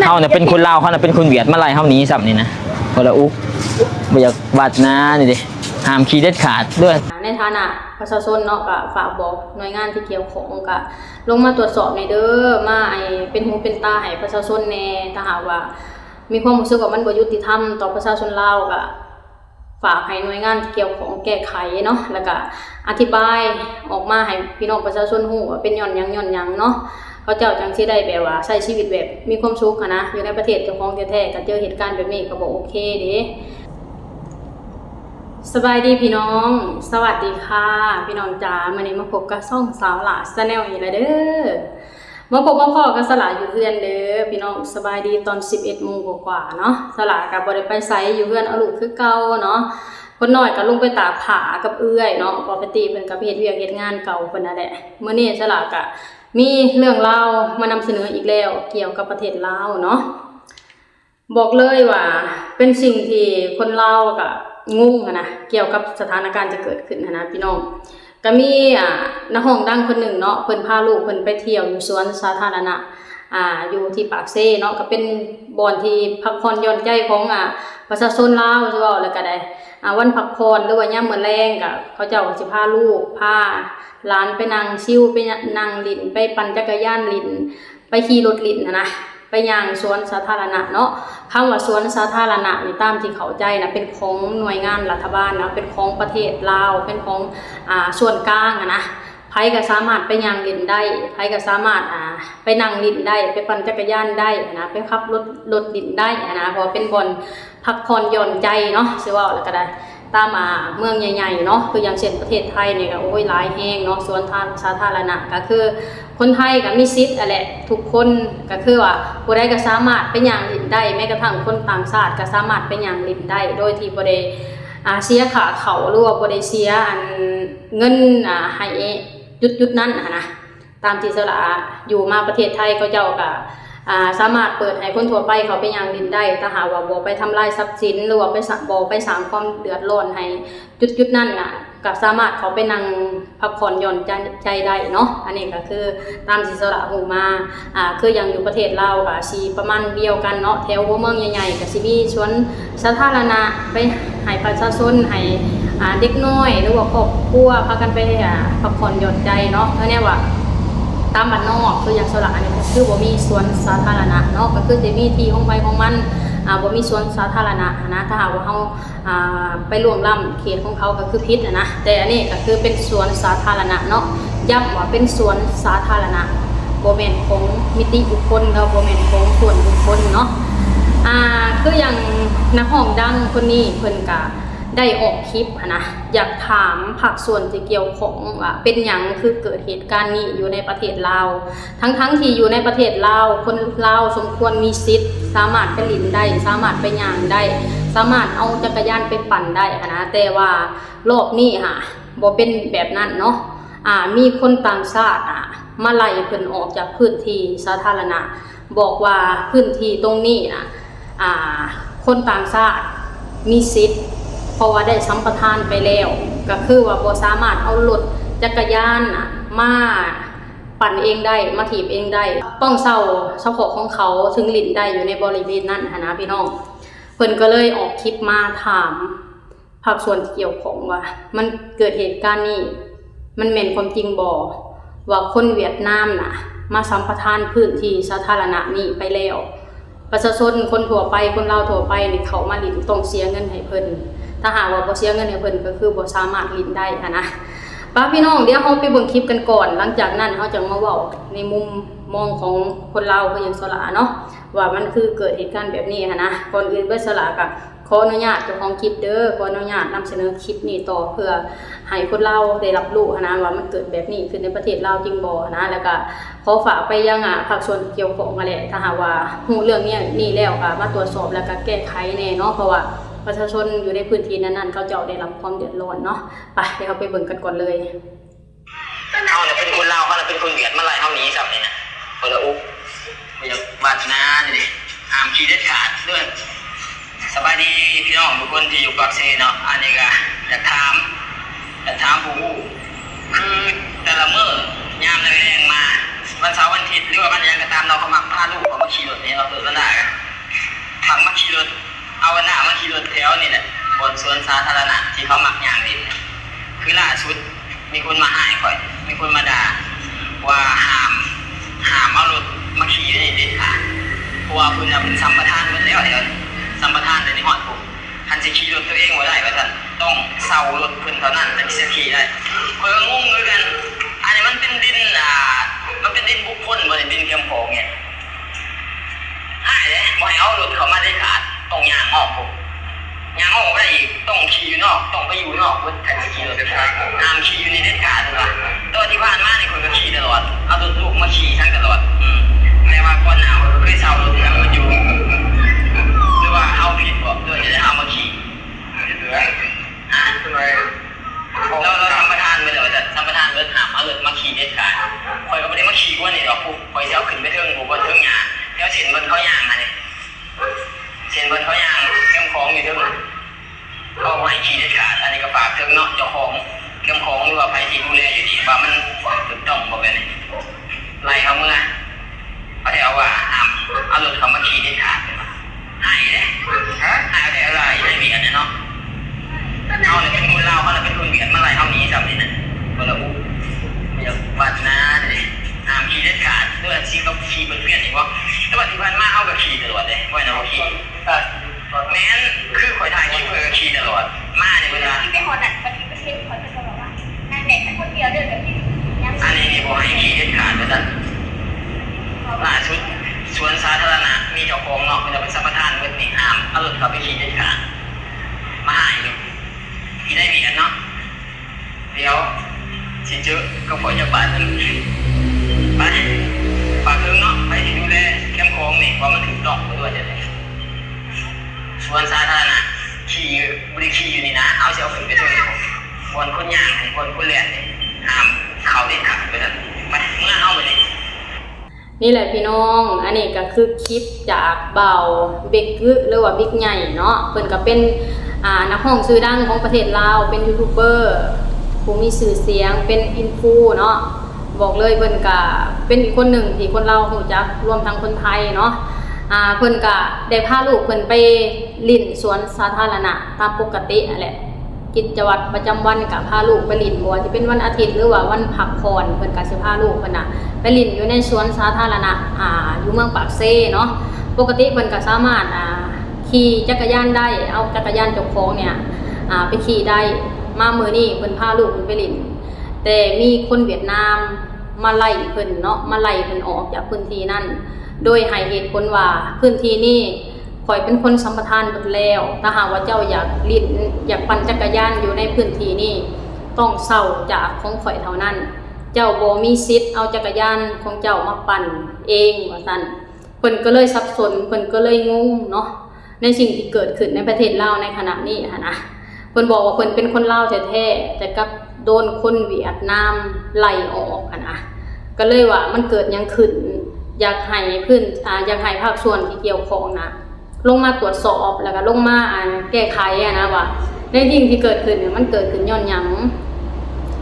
เขาเนี่ยเป็นคนลาวเขาเนี่ยเป็นคนเวียดมาไล่เขาหนีสับนี่นะคนละอุกบ่อยากบาดนะนี่ดิห้ามขี่เด็ดขาดด้วยในฐานะประชาชนเนาะก็ฝากบอกหน่วยงานที่เกี่ยวข้องก็ลงมาตรวจสอบในเด้อมาไอเป็นหูเป็นตาให้ประชาชนแน่ถ้าหากว่ามีความรู้สึกว่ามันบ่ยุติธรรมต่อประชาชนลาวก็ฝากให้หน่วยงานที่เกี่ยวข้องแก้ไขเนาะแล้วก็อธิบายออกมาให้พี่น้องประชาชนฮู้ว่าเป็นย้อนหยังเนาะเขาเจ้าจังสิได้แบบว่าใช้ชีวิตแบบมีความสุขนะอยู่ในประเทศเจ้าของแท้ๆก็เจอเหตุการณ์แบบนี้ก็บ่โอเคเด้สบายดีพี่น้องสวัสดีค่ะพี่น้องจ๋ามื้อนี้มาพบกับช่องสาวหลาชาแนลอีกแล้วเด้อมาพบมาพ่อกับสลาอยู่เฮือนเด้อพี่น้องสบายดีตอน 11 โมงกว่าๆเนาะสลาก็บ่ได้ไปไสอยู่เฮือนเอาลูกคือเก่าเนาะคนน้อยก็ลงไปตากผ้ากับเอื้อยเนาะปกติเพิ่นก็เฮ็ดเวียกเฮ็ดงานเก่าเพิ่นนั่นแหละมื้อนี้สลาก็มีเรื่องราวมานำเสนออีกแล้วเกี่ยวกับประเทศลาวเนาะบอกเลยว่าเป็นสิ่งที่คนลาวก็งงนะเกี่ยวกับสถานการณ์จะเกิดขึ้นนะพี่น้องก็มีนักร้องดังคนหนึ่งเนาะเพิ่นพาลูกเพิ่นไปเที่ยวอยู่สวนสาธารณะอยู่ที่ปากเซ่เนาะก็เป็นบ่อนที่พักผ่อนหย่อนใจของประชาชนลาวใช่บ่แล้วก็ได้วันพักผ่อนหรือว่ายามมื้อแลงก็เขาเจ้าก็สิพาลูกพาหลานไปนั่งชิลไปนั่งลิ้นไปปั่นจักรยานลิ้นไปขี่รถลิ้นนะไปย่างสวนสาธารณะเนาะคำว่าสวนสาธารณะนี่ตามที่เข้าใจนะเป็นของหน่วยงานรัฐบาลนะเป็นของประเทศลาวเป็นของส่วนกลางนะไผก็สามารถไปย่างลิ้นได้ไผก็สามารถไปนั่งลิ้นได้ไปปั่นจักรยานได้นะไปขับรถลิ้นได้นะเพราะเป็นบ่อนพักผ่อนหย่อนใจเนาะสิว่าแล้วก็ได้ตามเมืองใหญ่ๆเนาะคืออย่างเช่นประเทศไทยนี่ก็โอ้ยหลายแห่งเนาะสวนสาธารณะก็คือคนไทยก็มีสิทธิ์แหละทุกคนก็คือว่าผู้ใดก็สามารถไปย่างลิ้นได้แม้กระทั่งคนต่างชาติก็สามารถไปย่างลิ้นได้โดยที่บ่ได้เสียค่าเขาหรือว่าบ่ได้เสียเงินให้จุดนั้นนะตามที่สละอยู่มาประเทศไทยเขาเจ้าก็สามารถเปิดให้คนทั่วไปเขาไปย่างลิ้นได้ถ้าหากว่าบ่ไปทำลายทรัพย์สินหรือว่าไปบ่ไปสร้างความเดือดร้อนให้จุดนั้นก็สามารถเขาไปนั่งพักผ่อนหย่อนใจได้เนาะอันนี้ก็คือตามที่สละหูมาคืออย่างอยู่ประเทศลาวก็สิประมาณเดียวกันเนาะแถวหัวเมืองใหญ่ๆก็สิมีสวนสาธารณะไปให้ประชาชนให้เด็กน้อยหรือว่าครอบครัวพากันไปพักผ่อนหย่อนใจเนาะเพราะเนี่ยว่าตามบ้านนอกคืออย่างสระนี่ก็คือบ่มีสวนสาธารณะเนาะก็คือจะมีที่ของไปของมันบ่มีสวนสาธารณะนะถ้าหากว่าเฮาไปล่วงล้ำเขตของเขาก็คือผิดนะแต่อันนี้ก็คือเป็นสวนสาธารณะเนาะย้ำว่าเป็นสวนสาธารณะบ่แม่นของมิติบุคคลแล้วบ่แม่นของส่วนบุคคลเนาะคืออย่างนักร้องดังคนนี้เพิ่นก็ได้ออกคลิปนะอยากถามภาคส่วนที่เกี่ยวของว่าเป็นหยังคือเกิดเหตุการณ์นี้อยู่ในประเทศลาวทั้งที่อยู่ในประเทศลาวคนลาวสมควรมีสิทธิ์สามารถไปลิ้นได้สามารถไปย่างได้สามารถเอาจักรยานไปปั่นได้นะแต่ว่ารอบนี้บ่เป็นแบบนั้นเนาะมีคนต่างชาติมาไล่เพิ่นออกจากพื้นที่สาธารณะบอกว่าพื้นที่ตรงนี้คนต่างชาติมีสิทธิ์เพราะว่าได้สัมปทานไปแล้วก็คือว่าบ่สามารถเอารถจักรยานมาปั่นเองได้มาถีบเองได้ต้องเช่าของเขาถึงลิ้นได้อยู่ในบริเวณนั้นนะพี่น้องเพิ่นก็เลยออกคลิปมาถามภาคส่วนที่เกี่ยวข้องว่ามันเกิดเหตุการณ์นี้มันแม่นความจริงบ่ว่าคนเวียดนามมาสัมปทานพื้นที่สาธารณะนี้ไปแล้วประชาชนคนทั่วไปคนลาวทั่วไปนี่เขามาลิ้นต้องเสียเงินให้เพิ่นถ้าหากว่าบ่เสียเงินให้เพิ่นก็คือบ่สามารถลิ้นได้นะป้าพี่น้องเดี๋ยวเฮาไปเบิ่งคลิปกันก่อนหลังจากนั้นเฮาจะมาเว้าในมุมมองของคนลาวคือหยังสละเนาะว่ามันคือเกิดเหตุการณ์แบบนี้นะก่อนอื่นเบิดสละก็ขออนุญาตเจ้าของคลิปเด้อขออนุญาตนำเสนอคลิปนี้ต่อเพื่อให้คนลาวได้รับรู้นะว่ามันเกิดแบบนี้ขึ้นในประเทศลาวจริงบ่นะแล้วก็ขอฝากไปยังภาคส่วนเกี่ยวข้องมาแหละถ้าหากว่าฮู้เรื่องนี้นี่แล้วก็มาตรวจสอบแล้วก็แก้ไขแน่เนาะเพราะว่าประชาชนอยู่ในพื้นที่นั้นๆเขาจะได้รับความเดือดร้อนเนาะไปเดี๋ยวเราไปเบิ่งกันก่อนเลยเขาเนี่ยเป็นคนลาวเขาเนี่ยเป็นคนเวียดมาไล่เขาหนีสับนี่นะคนละอุกบ่อยากบาดนะนี่ดิห้ามขี่เด็ดขาดด้วยสบายดีพี่น้องทุกคนที่อยู่ปากเซ่เนาะอันนี้ก็อยากถามผู้คือแต่ละมื้อยามแรงมาวันเสาร์วันอาทิตย์หรือว่าวันยังก็ตามเราเขามักพาลูกเขามาขี่รถนี่เราเปิดก็ได้ มีคนมาหายข่อยมีคนมาด่าว่าห้ามเอารถมาขี่ในเด็ดขาดเพราะว่าคุณจะเป็นสัมปทานหมดแล้วเดี๋ยวสัมปทานแต่ในหอดผมทันจะขี่รถตัวเองไม่ได้ว่าท่านต้องเซารถคุณเท่านั้นถึงจะขี่ได้ข่อยก็งงเหมือนกันอันนี้มันเป็นดินมันเป็นดินบุคคลบนดินเทียมของเนี่ยหายเลยบ่ให้เอารถเขามาได้ขาดต้องย่างออกผมย่างออกไม่ได้อีกต้องขี่อยู่นอกต้องไปอยู่นอกเพื่อจะขี่รถได้ห้ามขี่อยู่ในเด็ดขาดเลยตัวที่ผ่านมาเนี่ยคนก็ขี่ตลอดเอารถลูกมาขี่ทั้งตลอดแต่ว่าก่อนหนาวเคยเซารถแล้วมันอยู่หรือว่าเอาผิดบอกด้วยจะได้เอามาขี่เหลือทำไมเราสัมปทานไปเลยว่าจะสัมปทานรถห้ามเอารถมาขี่เด็ดขาดคอยก็ไม่ได้มาขี่กว่านี่หรอกปุ๊บคอยจะเอาขึ้นไปเทิงปุ๊บเทิงหยาแล้วเส้นบนเขายางอะไรเส้นบนเขายางเข้มของอยู่เทิงเขาให้ขี่เด็ดขาดอันนี้ก็ฝากเทิงเนาะเจ้าของเข้มของหรือว่าใครที่ดูแลอยู่ดีว่ามันถูกต้องบอกแบบนี้ไล่เขาเมื่อเขาจะเอาว่าห้ามเอารถเขามาขี่เด็ดขาดหายเลยหายได้อะไรได้เบียดเนี่ยเนาะเขาเนี่ยเป็นคนลาวเขาเนี่ยเป็นคนเบียดเมื่อไรเขาหนีจำนี่นะคนละอุ้ไม่อยากวัดนะเนี่ยห้ามขี่เด็ดขาดด้วยซีก็ขี่เป็นเพื่อนอีกวะแต่ว่าที่ผ่านมาเขาก็ขี่ตลอดเลยว่าเราขี่แม้นคือคอยถ่ายคลิปเพื่อขี่ตลอดมาในเวลาที่ไปหอนัดปฏิบัติเขาจะบอกว่านางเด็กคนเดียวเดินแบบนี้อันนี้นี่บอกให้ขี่เด็ดขาดไปสั่นล่าสุดสวนสาธารณะมีเจ้าของเนาะมันจะเป็นสัมปทานเวทนี่ห้ามเอารถเขาไปขี่เด็ดขาดมาหายอยู่ที่ได้เบียดเนาะเดี๋ยวสิเจอก็ขอจะบาดนึงไปฝากถึงเนาะไปที่ดูแลเข้มข้นนี่ว่ามันถึงต้องไปด้วยจะได้สวนสาธารณะขี่บริขี่อยู่นี่นะเอาเสียวขึ้นไปตรงนี้คนคนย่างคนเลียนนี่ห้ามเขาเด็ดขาดไปนั่นไปเมื่อเอาไปเลยนี่แหละพี่น้องอันนี้ก็คือคลิปจากเบาเบกกึหรือว่าบิ๊กใหญ่เนาะเพิ่นก็เป็นนักร้องชื่อดังของประเทศลาวเป็นยูทูบเบอร์ผู้มีชื่อเสียงเป็นอินฟูเนาะบอกเลยเพิ่นก็เป็นอีกคนหนึ่งที่คนลาวรู้จักรวมทั้งคนไทยเนาะเพิ่นก็ได้พาลูกเพิ่นไปลิ้นสวนสาธารณะตามปกตินั่นแหละกิจวัตรประจำวันก็พาลูกไปลิ้นบ่ว่าสิเป็นวันอาทิตย์หรือว่าวันพักผ่อนเพิ่นก็สิพาลูกเพิ่นน่ะไปลิ้นอยู่ในสวนสาธารณะอยู่เมืองปากเซ่เนาะปกติเพิ่นก็สามารถขี่จักรยานได้เอาจักรยานเจ้าของเนี่ยไปขี่ได้มามื้อนี้เพิ่นพาลูกเพิ่นไปลิ้นแต่มีคนเวียดนามมาไล่เพิ่นเนาะมาไล่เพิ่นออกจากพื้นที่นั้นโดยให้เหตุผลว่าพื้นที่นี้ข่อยเป็นคนสัมปทานหมดแล้วถ้าหากว่าเจ้าอยากลิ้นอยากปั่นจักรยานอยู่ในพื้นที่นี้ต้องเช่าจากของข่อยเท่านั้นเจ้าบ่มีสิทธิ์เอาจักรยานของเจ้ามาปั่นเองว่าซั่นเพิ่นก็เลยสับสนเพิ่นก็เลยงงเนาะในสิ่งที่เกิดขึ้นในประเทศลาวในขณะนี้นะเพิ่นบอกว่าเพิ่นเป็นคนลาวแท้ๆแต่กับโดนคนเวียดนามไล่ออกนะก็เลยว่ามันเกิดหยังขึ้นอยากให้อยากให้ภาคส่วนที่เกี่ยวข้องนะลงมาตรวจสอบแล้วก็ลงมาแก้ไขนะว่าในสิ่งที่เกิดขึ้นเนี่ยมันเกิดขึ้นย้อนหยัง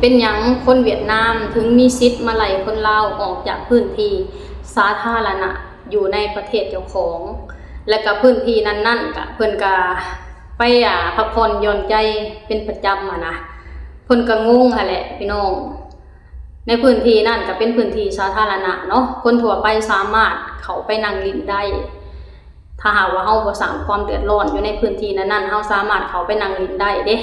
เป็นหยังคนเวียดนามถึงมีสิทธิ์มาไล่คนลาวออกจากพื้นที่สาธารณะอยู่ในประเทศเจ้าของและก็พื้นที่นั้นๆก็เพิ่นก็ไปพักผ่อนหย่อนใจเป็นประจำนะเพิ่นก็งงหั่นแหละพี่น้องในพื้นที่นั่นก็เป็นพื้นที่สาธารณะเนาะคนทั่วไปสามารถเข้าไปนั่งลิ้นได้ถ้าหากว่าเฮาบ่สร้างความเดือดร้อนอยู่ในพื้นที่นั้นๆเฮาสามารถเข้าไปนั่งลิ้นได้เด้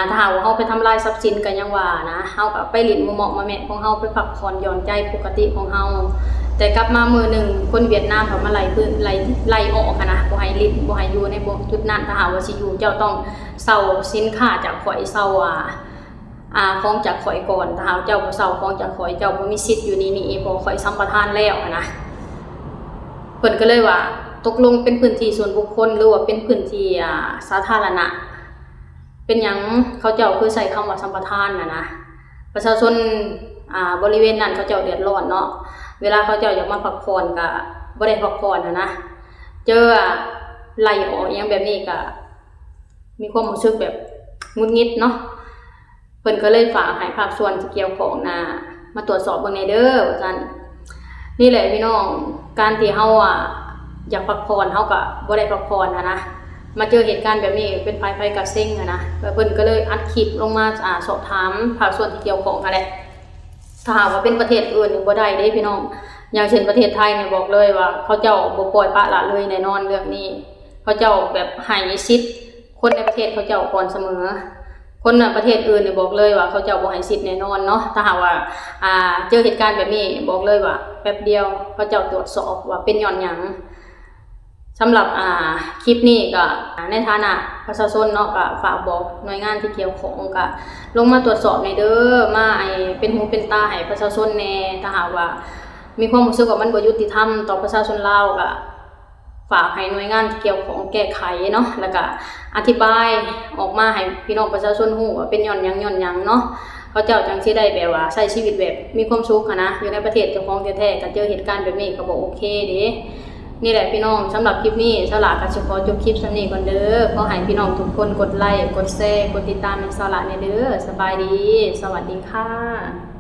ถ้าหากว่าเฮาไปทำลายทรัพย์สินก็ยังว่านะเฮาก็ไปลิ้นเหมาะมาแม่ของเฮาไปพักผ่อนหย่อนใจปกติของเฮาแต่กลับมามื้อนึงคนเวียดนามเขามาไล่ออกนะบ่ให้ลิ้นบ่ให้อยู่ในจุดนั้นถ้าหากว่าสิอยู่เจ้าต้องเซาสินค้าจากข่อยเซาของจากข่อยก่อนถ้าหากเจ้าบ่เซาของจากข่อยเจ้าบ่มีสิทธิ์อยู่นี่บ่ข่อยสัมปทานแล้วนะเพิ่นก็เลยว่าตกลงเป็นพื้นที่ส่วนบุคคลหรือว่าเป็นพื้นที่สาธารณะเป็นหยังเขาเจ้าคือใส่คำว่าสัมปทานนะประชาชนบริเวณนั้นเขาเจ้าเดือดร้อนเนาะเวลาเขาเจ้าอยากมาพักผ่อนก็บ่ได้พักผ่อนนะเจอไล่ออกอย่างแบบนี้ก็มีความรู้สึกแบบงุนงิดเนาะเพิ่นก็เลยฝากให้ภาคส่วนที่เกี่ยวข้องมาตรวจสอบเบิ่งในเด้อว่าซั่นนี่แหละพี่น้องการที่เฮาอยากพักผ่อนเฮาก็บ่ได้พักผ่อนนะ มาเจอเหตุการณ์แบบนี้เป็นไฟกับเซ็งอะนะเพิ่นก็เลยอัดคลิปลงมาสอบถามภาคส่วนที่เกี่ยวข้องกันแหละถ้าหากว่าเป็นประเทศอื่นนี่บ่ได้เด้พี่น้องอย่างเช่นประเทศไทยเนี่ยบอกเลยว่าเขาเจ้าบ่ปล่อยปละละเลยแน่นอนเรื่องนี้เขาเจ้าแบบให้สิทธิ์คนในประเทศเขาเจ้าก่อนเสมอคนในประเทศอื่นเนี่ยบอกเลยว่าเขาเจ้าบ่ให้สิทธิ์แน่นอนเนาะถ้าหากว่าเจอเหตุการณ์แบบนี้บอกเลยว่าแป๊บเดียวเขาเจ้าตรวจสอบว่าเป็นย้อนหยังสำหรับคลิปนี้ก็ในฐานะประชาชนเนาะก็ฝากบอกหน่วยงานที่เกี่ยวข้องก็ลงมาตรวจสอบในเด้อมาเป็นหูเป็นตาให้ประชาชนแน่ถ้าหากว่ามีความรู้สึกว่ามันบ่ยุติธรรมต่อประชาชนลาวก็ฝากให้หน่วยงานที่เกี่ยวข้องแก้ไขเนาะแล้วก็อธิบายออกมาให้พี่น้องประชาชนฮู้ว่าเป็นย้อนหยังเนาะเขาเจ้าจังสิได้แบบว่าใช้ชีวิตแบบมีความสุขนะอยู่ในประเทศเจ้าของแท้ๆก็เจอเหตุการณ์แบบนี้ก็บ่โอเคเด้นี่แหละพี่น้องสำหรับคลิปนี้สลาก็สิขอจบคลิปซำนี้ก่อนเด้อขอให้พี่น้องทุกคนกดไลค์กดแชร์กดติดตามในสลาเนี่ยเด้อสบายดีสวัสดีค่ะ